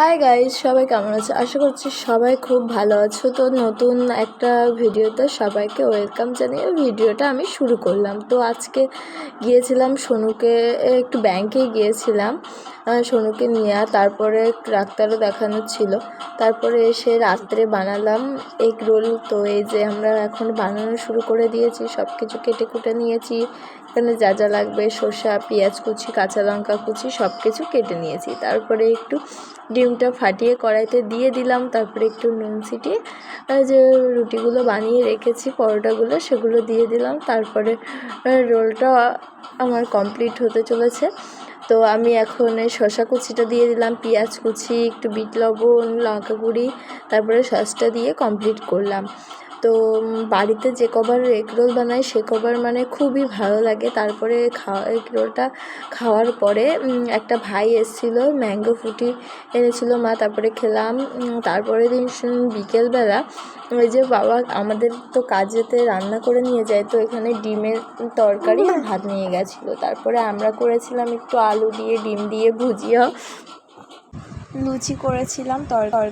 Hi guys, সবাই কেমন আছে? আশা করছি সবাই খুব ভালো আছো। তো নতুন একটা ভিডিওতে সবাইকে ওয়েলকাম জানিয়ে ভিডিওটা আমি শুরু করলাম। তো আজকে গিয়েছিলাম সোনুকে একটু ব্যাংকে গিয়েছিলাম সোনুকে নিয়ে, তারপরে ডাক্তারও দেখানোর ছিল। তারপরে এসে রাত্রে বানালাম এগ রোল। তো এই যে আমরা এখন বানানো শুরু করে দিয়েছি, সব কিছু কেটে কুটে নিয়েছি। এখানে যা যা লাগবে শসা, পেঁয়াজ কুচি, কাঁচা লঙ্কা কুচি সব কিছু কেটে নিয়েছি। তারপরে একটু ডিমটা ফাটিয়ে কড়াইতে দিয়ে দিলাম। তারপরে একটু নুন ছিটিয়ে যে রুটিগুলো বানিয়ে রেখেছি, পরোটাগুলো, সেগুলো দিয়ে দিলাম। তারপরে রোলটা আমার কমপ্লিট হতে চলেছে। তো আমি এখন এই শসা কুচিটা দিয়ে দিলাম, পেঁয়াজ কুচি, একটু বিট লবণ, লঙ্কা গুঁড়ি, তারপরে সসটা দিয়ে কমপ্লিট করলাম। তো বাড়িতে যে কবার এগ রোল বানাই সে কবার মানে খুবই ভালো লাগে। তারপরে এগ রোলটা খাওয়ার পরে একটা ভাই এসেছিলো, ম্যাঙ্গো ফ্রুটি এনেছিল মা, তারপরে খেলাম। তারপরে দিন বিকেলবেলা ওই যে বাবা আমাদের তো কাজেতে রান্না করে নিয়ে যায়, তো এখানে ডিমের তরকারি আর ভাত নিয়ে গেছিলো। তারপরে আমরা করেছিলাম একটু আলু দিয়ে ডিম দিয়ে ভুজিয়া, লুচি করেছিলাম, তরকারি